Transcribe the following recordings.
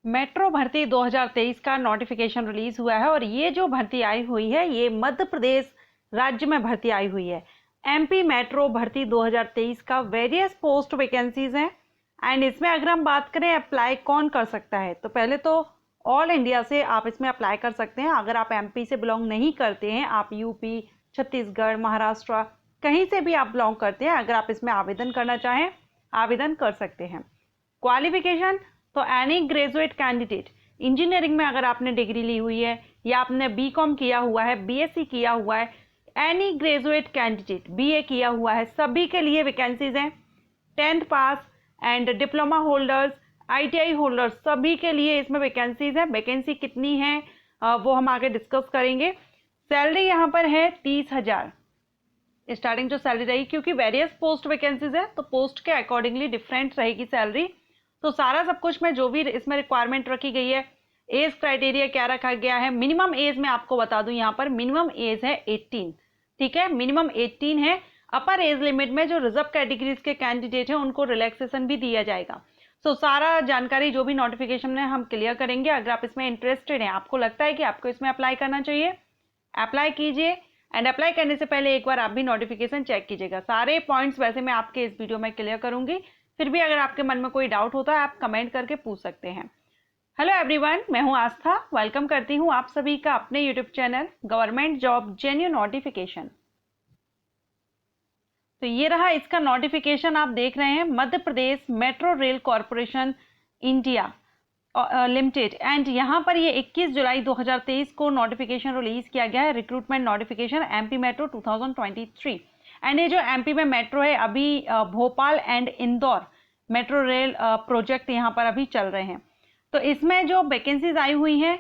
Metro भर्ती 2023 का notification release हुआ है और ये जो भर्ती आई हुई है ये मध्य प्रदेश राज्य में भर्ती आई हुई है। एमपी मेट्रो भर्ती 2023 का वेरियस पोस्ट वैकेंसीज हैं एंड इसमें अगर हम बात करें अप्लाई कौन कर सकता है तो पहले तो ऑल इंडिया से आप इसमें अप्लाई कर सकते हैं। अगर आप एमपी से बिलोंग नहीं करते हैं, आप यूपी, छत्तीसगढ़, महाराष्ट्र कहीं से भी आप बिलोंग करते हैं, अगर आप इसमें आवेदन करना चाहें आवेदन कर सकते हैं। क्वालिफिकेशन तो एनी ग्रेजुएट कैंडिडेट, इंजीनियरिंग में अगर आपने डिग्री ली हुई है या आपने बीकॉम किया हुआ है, बीएससी किया हुआ है, एनी ग्रेजुएट कैंडिडेट बीए किया हुआ है, सभी के लिए वैकेंसीज हैं। 10th pass and diploma holders, ITI holders सभी के लिए इसमें वैकेंसीज है। वैकेंसी कितनी है वो हम आगे डिस्कस करेंगे। सैलरी यहाँ पर है 30,000 स्टार्टिंग जो सैलरी रहेगी, क्योंकि वेरियस पोस्ट वैकेंसीज है तो पोस्ट के अकॉर्डिंगली डिफरेंट रहेगी सैलरी। तो सारा सब कुछ में जो भी इसमें रिक्वायरमेंट रखी गई है, एज क्राइटेरिया क्या रखा गया है, मिनिमम एज में आपको बता दूं यहाँ पर मिनिमम एज है 18, ठीक है, मिनिमम 18 है। अपर एज लिमिट में जो रिजर्व कैटेगरीज के कैंडिडेट हैं उनको रिलैक्सेशन भी दिया जाएगा। सो सारा जानकारी जो भी नोटिफिकेशन में हम क्लियर करेंगे। अगर आप इसमें इंटरेस्टेड हैं, आपको लगता है कि आपको इसमें अप्लाई करना चाहिए, अप्लाई कीजिए एंड अप्लाई करने से पहले एक बार आप भी नोटिफिकेशन चेक कीजिएगा। सारे पॉइंट्स वैसे मैं आपके इस वीडियो में क्लियर करूंगी, फिर भी अगर आपके मन में कोई डाउट होता है आप कमेंट करके पूछ सकते हैं। हेलो एवरीवन, मैं हूं आस्था, वेलकम करती हूं आप सभी का अपने YouTube channel government job genuine notification. तो ये रहा इसका नोटिफिकेशन, आप देख रहे हैं Madhya Pradesh metro rail corporation India limited and यहाँ पर ये 21 जुलाई 2023 को नोटिफिकेशन रिलीज किया गया है, recruitment notification MP metro 2023। And ये जो एमपी में मेट्रो है अभी Bhopal and Indore metro rail project यहाँ पर अभी चल रहे हैं। तो इसमें जो वैकेंसीज आई हुई हैं,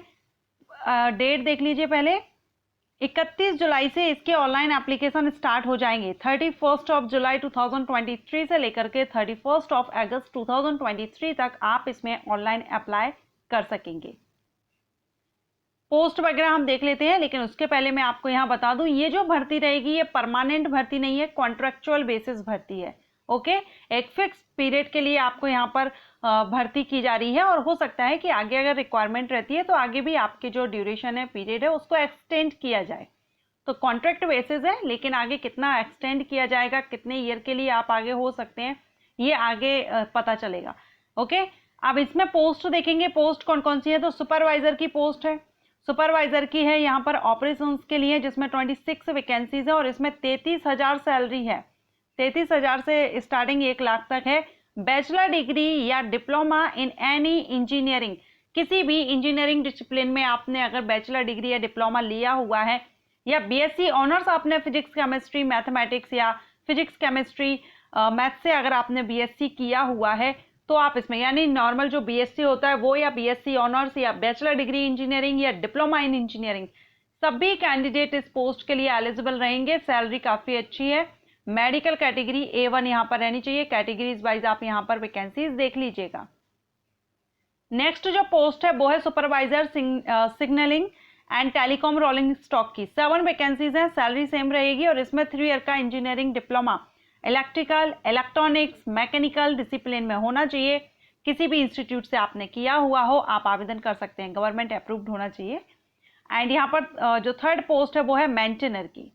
डेट देख लीजिए पहले, 31 जुलाई से इसके ऑनलाइन एप्लीकेशन स्टार्ट हो जाएंगे। 31 जुलाई 2023 से लेकर के 31 अगस्त 2023 तक आप इसमें ऑनलाइन अप्लाई कर सकेंगे। पोस्ट वगैरह हम देख लेते हैं, लेकिन उसके पहले मैं आपको यहाँ बता दूं ये जो भर्ती रहेगी ये परमानेंट भर्ती नहीं है, कॉन्ट्रेक्चुअल बेसिस भर्ती है। ओके, एक फिक्स पीरियड के लिए आपको यहाँ पर भर्ती की जा रही है और हो सकता है कि आगे अगर रिक्वायरमेंट रहती है तो आगे भी आपकी जो ड्यूरेशन है, पीरियड है, उसको एक्सटेंड किया जाए। तो कॉन्ट्रैक्ट बेसिस है, लेकिन आगे कितना एक्सटेंड किया जाएगा, कितने ईयर के लिए आप आगे हो सकते हैं, ये आगे पता चलेगा। ओके, अब इसमें पोस्ट देखेंगे, पोस्ट कौन कौन सी है। तो सुपरवाइजर की पोस्ट है, सुपरवाइजर की है यहाँ पर ऑपरेशंस के लिए, जिसमें 26 वैकेंसीज है और इसमें 33,000 सैलरी है। 33,000 से स्टार्टिंग 1 लाख तक है। बैचलर डिग्री या डिप्लोमा इन एनी इंजीनियरिंग, किसी भी इंजीनियरिंग डिसिप्लिन में आपने अगर बैचलर डिग्री या डिप्लोमा लिया हुआ है, या बीएससी ऑनर्स आपने फिजिक्स केमिस्ट्री मैथमेटिक्स या फिजिक्स केमिस्ट्री मैथ से अगर आपने बीएससी किया हुआ है तो आप इसमें, यानी नॉर्मल जो बीएससी होता है वो, या बीएससी ऑनर्स या बैचलर डिग्री इंजीनियरिंग या डिप्लोमा इन इंजीनियरिंग, सभी कैंडिडेट इस पोस्ट के लिए एलिजिबल रहेंगे। सैलरी काफी अच्छी है। मेडिकल कैटेगरी A1 यहाँ पर रहनी चाहिए। कैटेगरीज वाइज आप यहाँ पर वैकेंसीज देख लीजिएगा। नेक्स्ट जो पोस्ट है वो है supervisor signalling and telecom rolling stock की। 7 वैकेंसीज हैं, सैलरी सेम रहेगी और इसमें 3 ईयर का engineering diploma electrical, electronics, mechanical discipline में होना चाहिए। किसी भी इंस्टीट्यूट से आपने किया हुआ हो आप आवेदन कर सकते हैं, गवर्नमेंट अप्रूव्ड होना चाहिए। एंड यहाँ पर जो 3rd पोस्ट है वो है मेंटेनर की।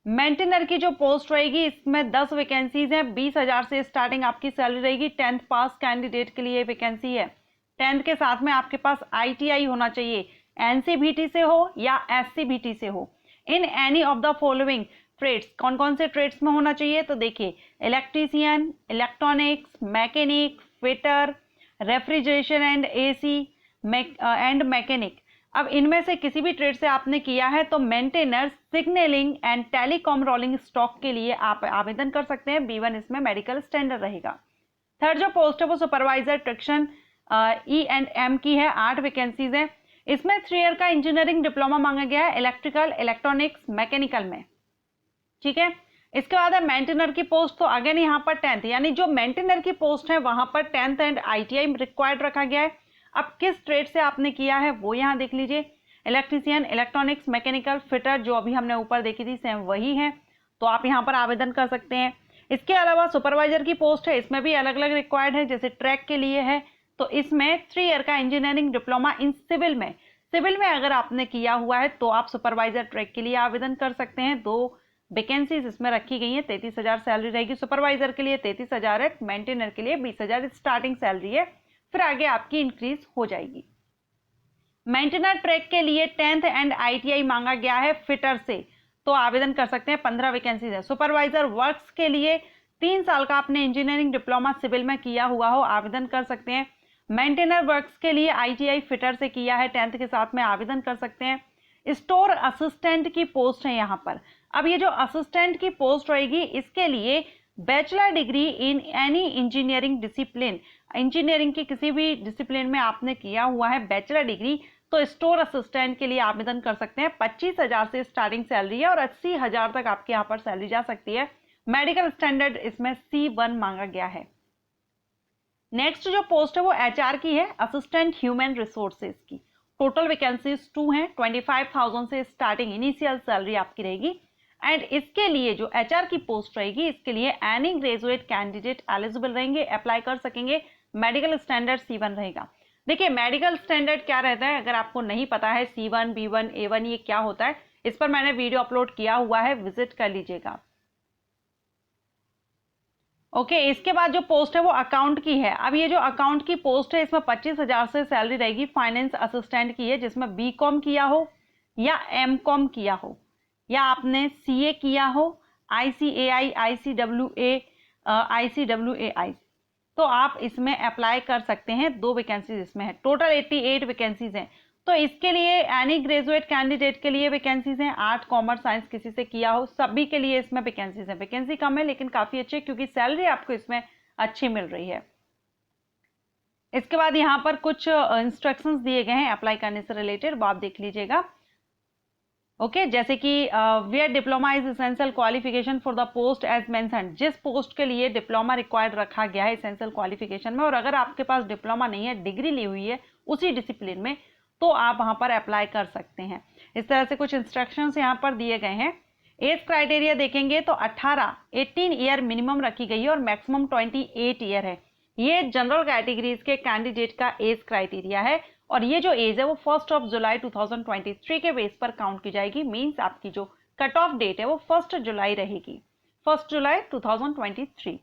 मेंटेनर की जो पोस्ट रहेगी इसमें 10 वैकेंसीज हैं, 20,000 से स्टार्टिंग आपकी सैलरी रहेगी। 10th पास कैंडिडेट के लिए वैकेंसी है। 10th के साथ में आपके पास आईटीआई होना चाहिए, एनसीबीटी से हो या एससीबीटी से हो। In any of the following trades, कौन कौन से ट्रेड्स में होना चाहिए तो देखिए, electrician, electronics, mechanic, fitter, refrigeration and AC and mechanic. अब इनमें से किसी भी ट्रेड से आपने किया है तो maintainer, signalling and telecom rolling stock के लिए आप आवेदन कर सकते हैं। B1 इसमें मेडिकल स्टैंडर्ड रहेगा। 3rd जो पोस्ट है वो सुपरवाइजर ट्रैक्शन E&M की है। 8 वैकेंसीज है। इसमें 3 ईयर का इंजीनियरिंग डिप्लोमा मांगा गया है, इलेक्ट्रिकल, इलेक्ट्रॉनिक्स, मैकेनिकल में, ठीक है। इसके बाद है मेंटेनर की पोस्ट। तो अगेन यहाँ पर 10th, यानी जो मेंटेनर की पोस्ट है वहां पर 10th एंड आईटीआई रिक्वायर्ड रखा गया है। अब किस ट्रेड से आपने किया है वो यहाँ देख लीजिए, इलेक्ट्रीशियन, इलेक्ट्रॉनिक्स, मैकेनिकल, फिटर, जो अभी हमने ऊपर देखी थी सेम वही है, तो आप यहाँ पर आवेदन कर सकते हैं। इसके अलावा सुपरवाइजर की पोस्ट है, इसमें भी अलग अलग रिक्वायर्ड है, जैसे ट्रैक के लिए है तो इसमें 3 ईयर का इंजीनियरिंग डिप्लोमा इन सिविल में अगर आपने किया हुआ है तो आप सुपरवाइजर ट्रैक के लिए आवेदन कर सकते हैं। 2 वैकेंसीज इसमें रखी गई हैं, 33,000 सैलरी रहेगी सुपरवाइजर के लिए, 33,000 है, मेंटेनर के लिए 20,000 स्टार्टिंग सैलरी है, फिर आगे आपकी इंक्रीज हो जाएगी। मेंटेनर ट्रैक के लिए 10th एंड ITI मांगा गया है फिटर से, तो आवेदन कर सकते हैं, 15 वैकेंसीज है। सुपरवाइजर वर्क्स के लिए 3 साल का आपने इंजीनियरिंग डिप्लोमा सिविल में किया हुआ हो, आवेदन कर सकते हैं। मेंटेनर वर्क्स के लिए ITI फिटर से किया है 10th के साथ में, आवेदन कर सकते हैं। स्टोर असिस्टेंट की पोस्ट है यहाँ पर। अब ये जो असिस्टेंट की पोस्ट रहेगी इसके लिए bachelor degree in any engineering discipline, engineering के किसी भी डिसिप्लिन में आपने किया हुआ है बैचलर डिग्री, तो स्टोर असिस्टेंट के लिए आवेदन कर सकते हैं। 25,000 से स्टार्टिंग सैलरी है और 80,000 तक आपके यहाँ पर सैलरी जा सकती है। मेडिकल स्टैंडर्ड इसमें C1 मांगा गया है। नेक्स्ट जो पोस्ट है वो HR की है, असिस्टेंट ह्यूमन रिसोर्सेज की। टोटल वैकेंसीज 2 हैं, 25,000 से स्टार्टिंग इनिशियल सैलरी आपकी रहेगी। एंड इसके लिए जो HR की पोस्ट रहेगी इसके लिए एनी ग्रेजुएट कैंडिडेट एलिजिबल रहेंगे, अप्लाई कर सकेंगे। मेडिकल स्टैंडर्ड C1 रहेगा। देखिए मेडिकल स्टैंडर्ड क्या रहता है, अगर आपको नहीं पता है C1, B1, A1 ये क्या होता है, इस पर मैंने वीडियो अपलोड किया हुआ है, विजिट कर लीजिएगा। ओके, इसके बाद जो पोस्ट है वो अकाउंट की है। अब ये जो अकाउंट की पोस्ट है इसमें 25,000 से सैलरी रहेगी, फाइनेंस असिस्टेंट की है, जिसमें BCom किया हो या MCom किया हो या आपने CA किया हो, ICAI, ICWA, तो आप इसमें अप्लाई कर सकते हैं। 2 वैकेंसीज इसमें है, टोटल 88 वैकेंसीज हैं। तो इसके लिए एनी ग्रेजुएट कैंडिडेट के लिए वैकेंसीज हैं, आर्ट कॉमर्स साइंस किसी से किया हो, सभी के लिए इसमें वैकेंसीज हैं। वैकेंसी कम है लेकिन काफी अच्छी है क्योंकि सैलरी आपको इसमें अच्छी मिल रही है। इसके बाद यहाँ पर कुछ इंस्ट्रक्शंस दिए गए हैं अप्लाई करने से रिलेटेड, वो आप देख लीजिएगा। ओके, जैसे कि where diploma is essential qualification for the post as mentioned, जिस पोस्ट के लिए डिप्लोमा रिक्वायर्ड रखा गया है एसेंशियल क्वालिफिकेशन में, और अगर आपके पास डिप्लोमा नहीं है, डिग्री ली हुई है उसी डिसिप्लिन में, तो आप वहां पर अप्लाई कर सकते हैं। इस तरह से कुछ इंस्ट्रक्शंस यहाँ पर दिए गए हैं। एज क्राइटेरिया देखेंगे तो 18 ईयर मिनिमम रखी गई है और मैक्सिमम 28 ईयर है। ये जनरल कैटेगरीज के कैंडिडेट का एज क्राइटेरिया है और ये जो एज है वो 1 जुलाई 2023 के बेस पर काउंट की जाएगी। मींस आपकी जो कट ऑफ डेट है वो 1 जुलाई रहेगी, 1 जुलाई 2023।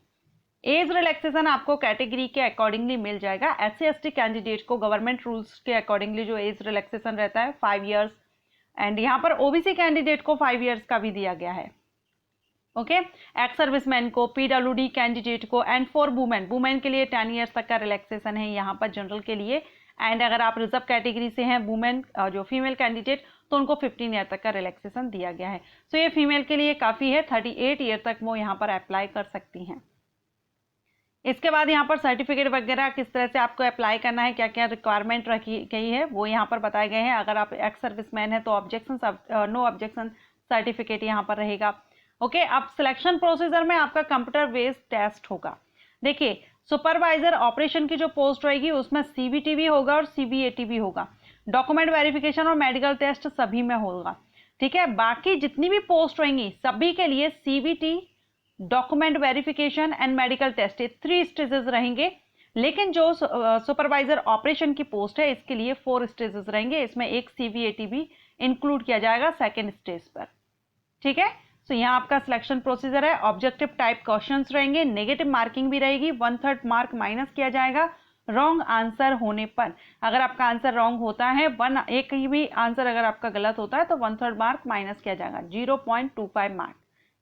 एज रिलैक्सेशन आपको कैटेगरी के अकॉर्डिंगली मिल जाएगा। SC/ST कैंडिडेट को गवर्नमेंट रूल्स के अकॉर्डिंगली जो एज रिलैक्सेशन रहता है 5 ईयर्स, एंड यहाँ पर OBC कैंडिडेट को 5 ईयर्स का भी दिया गया है। ओके, एक्स सर्विसमैन को, PWD कैंडिडेट को, एंड फॉर वुमेन के लिए 10 ईयर्स तक का रिलैक्सेशन है यहाँ पर जनरल के लिए। एंड अगर आप रिजर्व कैटेगरी से हैं वुमेन जो फीमेल कैंडिडेट, तो उनको 15 ईयर तक का रिलैक्सेशन दिया गया है। सो ये फीमेल के लिए काफ़ी है, 38 ईयर तक वो यहाँ पर अप्लाई कर सकती हैं। इसके बाद यहाँ पर सर्टिफिकेट वगैरह किस तरह से आपको अप्लाई करना है, क्या क्या रिक्वायरमेंट रखी गई है वो यहाँ पर बताए गए हैं। अगर आप एक्स सर्विसमैन है तो नो ऑब्जेक्शन सर्टिफिकेट यहाँ पर रहेगा। ओके, अब सिलेक्शन प्रोसीजर में आपका कंप्यूटर बेस्ड टेस्ट होगा। देखिए सुपरवाइजर ऑपरेशन की जो पोस्ट रहेगी उसमें CBT भी होगा और CBAT भी होगा। डॉक्यूमेंट वेरिफिकेशन और मेडिकल टेस्ट सभी में होगा। ठीक है, बाकी जितनी भी पोस्ट रहेंगी सभी के लिए CBT, document verification and medical test, ये 3 स्टेजेस रहेंगे। लेकिन जो सुपरवाइजर ऑपरेशन की पोस्ट है इसके लिए 4 स्टेजेस रहेंगे, इसमें एक CBAT भी इंक्लूड किया जाएगा सेकेंड स्टेज पर। ठीक है, तो यहाँ आपका सिलेक्शन प्रोसीजर है। ऑब्जेक्टिव टाइप क्वेश्चंस रहेंगे, नेगेटिव मार्किंग भी रहेगी, 1/3 मार्क माइनस किया जाएगा रॉन्ग आंसर होने पर। अगर आपका आंसर रॉन्ग होता है, एक भी आंसर अगर आपका गलत होता है तो 1/3 मार्क माइनस किया जाएगा, 0.25 मार्क।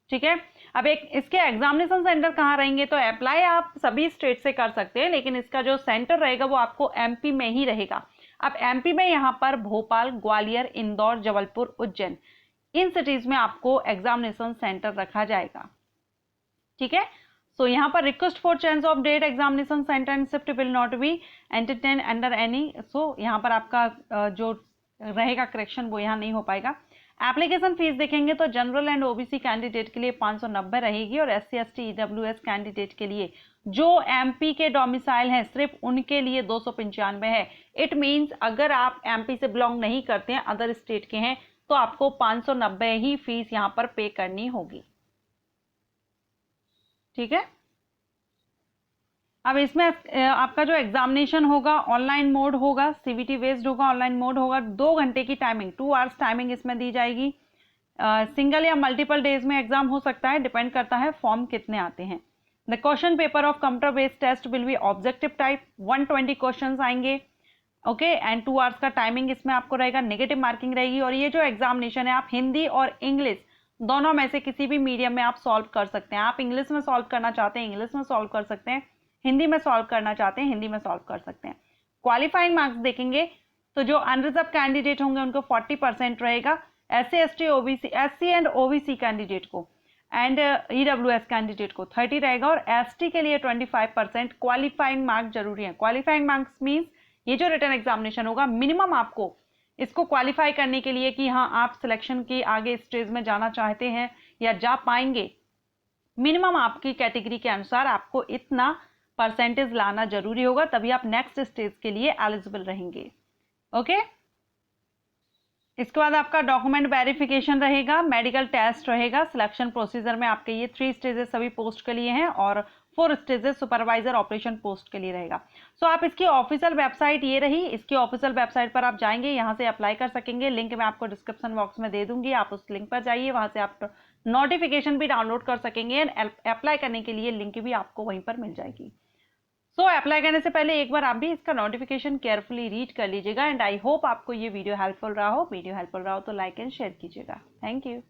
ठीक है, अब एक इसके एग्जामिनेशन सेंटर कहाँ रहेंगे, तो अप्लाई आप सभी स्टेट से कर सकते हैं लेकिन इसका जो सेंटर रहेगा वो आपको MP में ही रहेगा। अब MP में यहाँ पर भोपाल, ग्वालियर, इंदौर, जबलपुर, उज्जैन, इन सिटीज में आपको एग्जामिनेशन सेंटर रखा जाएगा। ठीक है, सो यहाँ पर request for change of date examination centre and shift will not be entertain under any. So यहाँ पर आपका जो रहेगा करेक्शन वो यहाँ नहीं हो पाएगा। एप्लीकेशन फीस देखेंगे तो जनरल एंड OBC कैंडिडेट के लिए 590 रहेगी और SC/ST EWS कैंडिडेट के लिए जो MP के डोमिसाइल हैं सिर्फ उनके लिए 295 है। इट मीन्स अगर आप MP से बिलोंग नहीं करते हैं, अदर स्टेट के हैं, तो आपको 590 ही फीस यहाँ पर पे करनी होगी। ठीक है, अब इसमें आपका जो एग्जामिनेशन होगा ऑनलाइन मोड होगा, सीबीटी बेस्ड होगा, ऑनलाइन मोड होगा। 2 घंटे की टाइमिंग, 2 आवर्स टाइमिंग इसमें दी जाएगी। सिंगल या मल्टीपल डेज में एग्जाम हो सकता है, डिपेंड करता है फॉर्म कितने आते हैं। The question paper of computer based test will be objective type, 120 question आएंगे। ओके, एंड 2 आवर्स का टाइमिंग इसमें आपको रहेगा, नेगेटिव मार्किंग रहेगी। और ये जो एग्जामिनेशन है आप हिंदी और इंग्लिश दोनों में से किसी भी मीडियम में आप सॉल्व कर सकते हैं। आप इंग्लिश में सॉल्व करना चाहते हैं इंग्लिश में सॉल्व कर सकते हैं, हिंदी में सॉल्व करना चाहते हैं हिंदी में सॉल्व कर सकते हैं। क्वालिफाइंग मार्क्स देखेंगे तो जो अनरिजर्व कैंडिडेट होंगे उनको 40% रहेगा, SC ST OBC SC and OBC candidate को एंड EWS कैंडिडेट को 30 रहेगा, और ST के लिए 25% क्वालिफाइंग मार्क्स जरूरी है। क्वालिफाइंग मार्क्स मीन्स ये जो रिटन एग्जामिनेशन होगा मिनिमम आपको इसको क्वालिफाई करने के लिए कि हाँ आप सिलेक्शन की आगे स्टेज में जाना चाहते हैं या जा पाएंगे, मिनिमम आपकी कैटेगरी के अनुसार आपको इतना परसेंटेज लाना जरूरी होगा, तभी आप नेक्स्ट स्टेज के लिए एलिजिबल रहेंगे। ओके, इसके बाद आपका डॉक्यूमेंट वेरिफिकेशन रहेगा, मेडिकल टेस्ट रहेगा। सिलेक्शन प्रोसीजर में आपके ये 3 स्टेजेस सभी पोस्ट के लिए हैं और 4 स्टेजेस सुपरवाइजर ऑपरेशन पोस्ट के लिए रहेगा। सो आप इसकी ऑफिशियल वेबसाइट ये रही, इसकी ऑफिशियल वेबसाइट पर आप जाएंगे, यहाँ से अप्लाई कर सकेंगे। लिंक मैं आपको डिस्क्रिप्शन बॉक्स में दे दूंगी, आप उस लिंक पर जाइए, वहां से आप नोटिफिकेशन भी डाउनलोड कर सकेंगे एंड अप्लाई करने के लिए लिंक भी आपको वहीं पर मिल जाएगी। सो अप्लाई करने से पहले एक बार आप भी इसका नोटिफिकेशन केयरफुली रीड कर लीजिएगा एंड आई होप आपको ये वीडियो हेल्पफुल रहा हो। वीडियो हेल्पफुल रहा हो तो लाइक एंड शेयर कीजिएगा। Thank you.